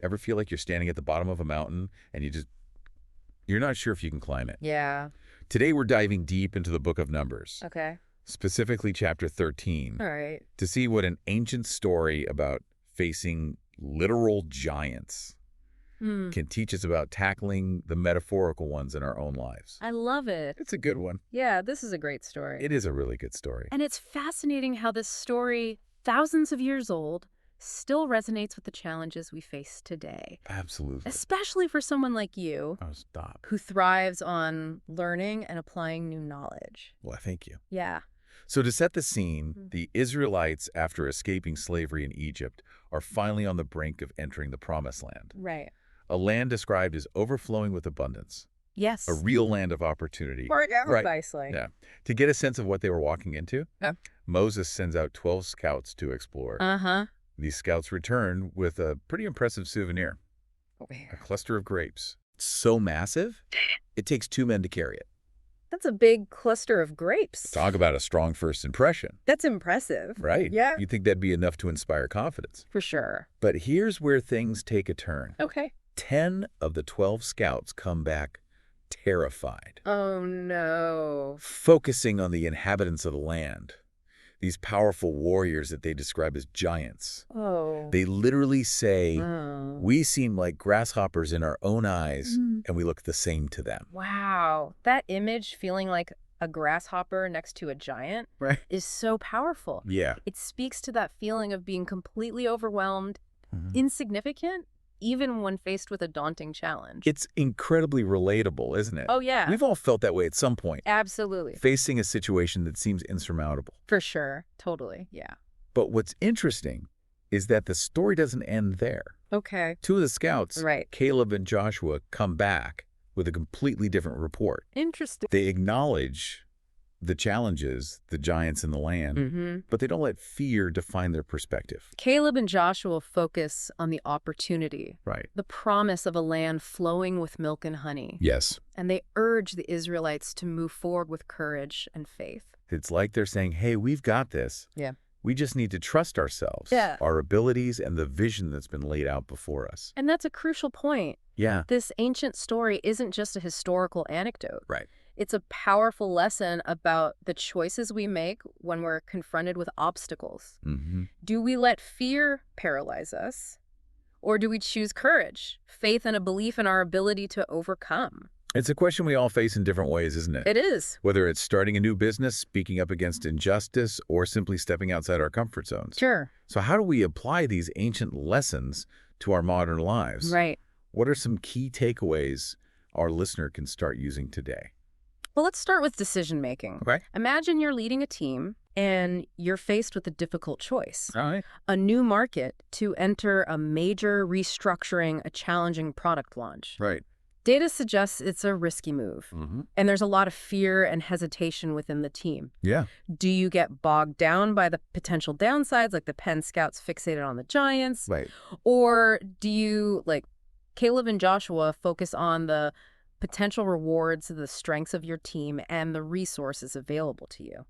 Ever feel like you're standing at the bottom of a mountain and you're not sure if you can climb it? Yeah. Today we're diving deep into the book of Numbers, Okay. specifically chapter 13, All right. to see what an ancient story about facing literal giants Hmm. can teach us about tackling the metaphorical ones in our own lives. I love it. It's a good one. Yeah, this is a great story. It is a really good story. And it's fascinating how this story, thousands of years old, still resonates with the challenges we face today. Absolutely. Especially for someone like you, Oh, stop. who thrives on learning and applying new knowledge. Well, thank you. Yeah. So to set the scene, the Israelites, after escaping slavery in Egypt, are finally on the brink of entering the Promised Land. Right. A land described as overflowing with abundance. Yes. A real land of opportunity. Precisely. Yeah. To get a sense of what they were walking into, Moses sends out 12 scouts to explore. Uh-huh. These scouts return with a pretty impressive souvenir. A cluster of grapes. So massive, it takes 2 men to carry it. That's a big cluster of grapes. Talk about a strong first impression. That's impressive. Right. Yeah. You'd think that'd be enough to inspire confidence. For sure. But here's where things take a turn. Okay. 10 of the 12 scouts come back terrified, Oh, no. focusing on the inhabitants of the land. These powerful warriors that they describe as giants. Oh. They literally say, Oh. we seem like grasshoppers in our own eyes, and we look the same to them. Wow. That image, feeling like a grasshopper next to a giant, Right. is so powerful. Yeah. It speaks to that feeling of being completely overwhelmed, insignificant, even when faced with a daunting challenge. It's incredibly relatable, isn't it? Oh, yeah. We've all felt that way at some point, Absolutely. facing a situation that seems insurmountable. For sure. Totally. Yeah. But what's interesting is that the story doesn't end there. Okay. 2 of the scouts, Right. Caleb and Joshua, come back with a completely different report. Interesting. They acknowledge the challenges, the giants in the land, but they don't let fear define their perspective. Caleb and Joshua focus on the opportunity, Right. the promise of a land flowing with milk and honey. Yes. And they urge the Israelites to move forward with courage and faith. It's like they're saying, hey, we've got this. Yeah. We just need to trust ourselves, Yeah. our abilities, and the vision that's been laid out before us. And that's a crucial point. Yeah. This ancient story isn't just a historical anecdote. Right. It's a powerful lesson about the choices we make when we're confronted with obstacles. Do we let fear paralyze us? Or do we choose courage, faith, and a belief in our ability to overcome? It's a question we all face in different ways, isn't it? It is. Whether it's starting a new business, speaking up against injustice, or simply stepping outside our comfort zones. Sure. So how do we apply these ancient lessons to our modern lives? Right. What are some key takeaways our listener can start using today? Well, let's start with decision-making. Okay. Imagine you're leading a team and you're faced with a difficult choice. All right. A new market to enter, a major restructuring, a challenging product launch. Right. Data suggests it's a risky move, and there's a lot of fear and hesitation within the team. Yeah. Do you get bogged down by the potential downsides, like the Penn Scouts fixated on the Giants? Right. Or do you, like Caleb and Joshua, focus on the potential rewards, the strengths of your team, and the resources available to you?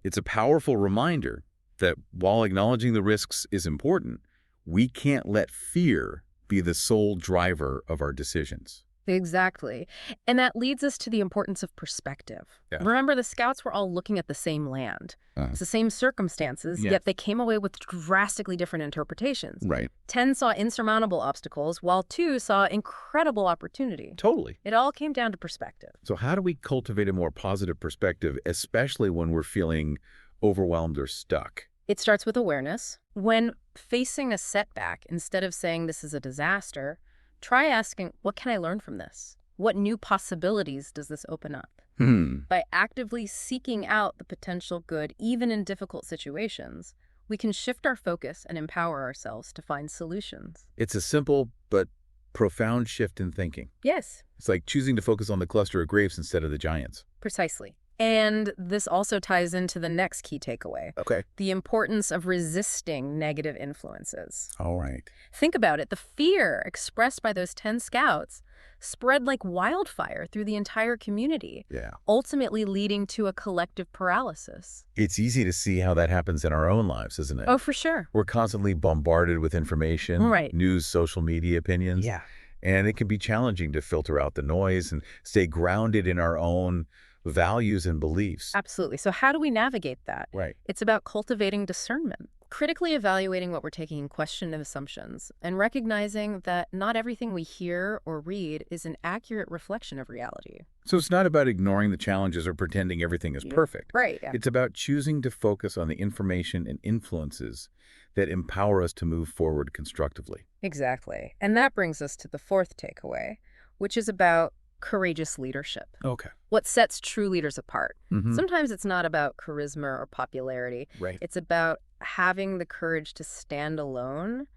It's a powerful reminder that while acknowledging the risks is important, we can't let fear be the sole driver of our decisions. Exactly. And that leads us to the importance of perspective. Yeah. Remember, the scouts were all looking at the same land. It's the same circumstances, Yeah. yet they came away with drastically different interpretations. Right. 10 saw insurmountable obstacles, while 2 saw incredible opportunity. Totally. It all came down to perspective. So how do we cultivate a more positive perspective, especially when we're feeling overwhelmed or stuck? It starts with awareness. When facing a setback, instead of saying this is a disaster, try asking, what can I learn from this? What new possibilities does this open up? By actively seeking out the potential good, even in difficult situations, we can shift our focus and empower ourselves to find solutions. It's a simple but profound shift in thinking. Yes, It's like choosing to focus on the cluster of grapes instead of the giants. precisely. And this also ties into the next key takeaway, Okay. the importance of resisting negative influences. All right. Think about it. The fear expressed by those 10 scouts spread like wildfire through the entire community, Yeah. ultimately leading to a collective paralysis. It's easy to see how that happens in our own lives, isn't it? Oh, for sure. We're constantly bombarded with information, Right. news, social media opinions. Yeah. And it can be challenging to filter out the noise and stay grounded in our own values and beliefs. Absolutely. So how do we navigate that? Right. It's about cultivating discernment, critically evaluating what we're taking in question and assumptions, and recognizing that not everything we hear or read is an accurate reflection of reality. So it's not about ignoring the challenges or pretending everything is perfect. Right. Yeah. It's about choosing to focus on the information and influences that empower us to move forward constructively. Exactly. And that brings us to the fourth takeaway, which is about courageous leadership. Okay. What sets true leaders apart. Mm-hmm. Sometimes it's not about charisma or popularity. Right. It's about having the courage to stand alone,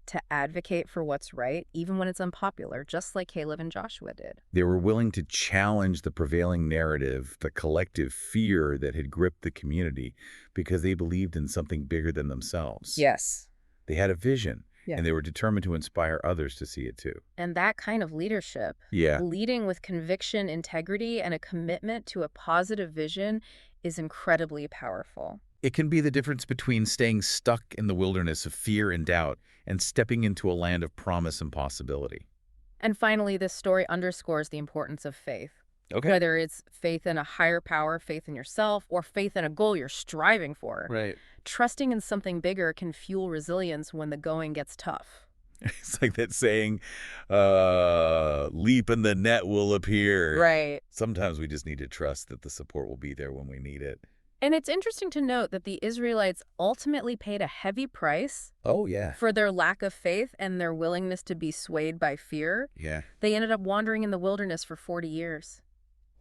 to advocate for what's right, even when it's unpopular, just like Caleb and Joshua did. They were willing to challenge the prevailing narrative, the collective fear that had gripped the community, because they believed in something bigger than themselves. Yes. They had a vision, Yeah. and they were determined to inspire others to see it too. And that kind of leadership, Yeah. leading with conviction, integrity, and a commitment to a positive vision, is incredibly powerful. It can be the difference between staying stuck in the wilderness of fear and doubt and stepping into a land of promise and possibility. And finally, this story underscores the importance of faith. Okay. Whether it's faith in a higher power, faith in yourself, or faith in a goal you're striving for. Right. Trusting in something bigger can fuel resilience when the going gets tough. It's like that saying, leap and the net will appear. Right. Sometimes we just need to trust that the support will be there when we need it. And it's interesting to note that the Israelites ultimately paid a heavy price Oh, yeah. for their lack of faith and their willingness to be swayed by fear. Yeah. They ended up wandering in the wilderness for 40 years.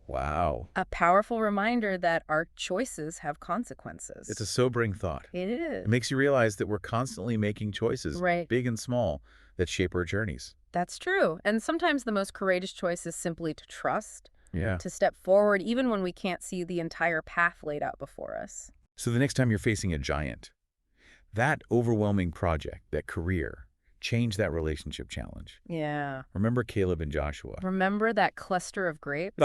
Wow. A powerful reminder that our choices have consequences. It's a sobering thought. It is. It makes you realize that we're constantly making choices, Right. big and small, that shape our journeys. That's true. And sometimes the most courageous choice is simply to trust, Yeah. to step forward, even when we can't see the entire path laid out before us. So the next time you're facing a giant, that overwhelming project, that career, change that relationship challenge. Yeah. Remember Caleb and Joshua. Remember that cluster of grapes?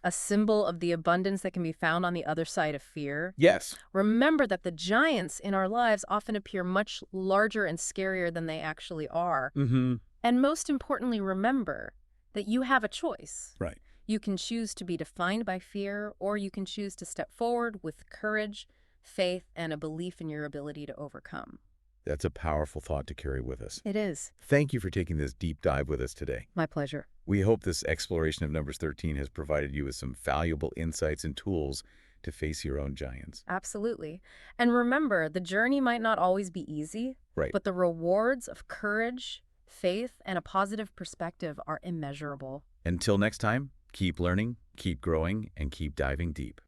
A symbol of the abundance that can be found on the other side of fear? Yes. Remember that the giants in our lives often appear much larger and scarier than they actually are. Mm-hmm. And most importantly, remember that you have a choice. Right. You can choose to be defined by fear, or you can choose to step forward with courage, faith, and a belief in your ability to overcome. That's a powerful thought to carry with us. It is. Thank you for taking this deep dive with us today. My pleasure. We hope this exploration of Numbers 13 has provided you with some valuable insights and tools to face your own giants. Absolutely. And remember, the journey might not always be easy, Right. but the rewards of courage, faith, and a positive perspective are immeasurable. Until next time, keep learning, keep growing, and keep diving deep.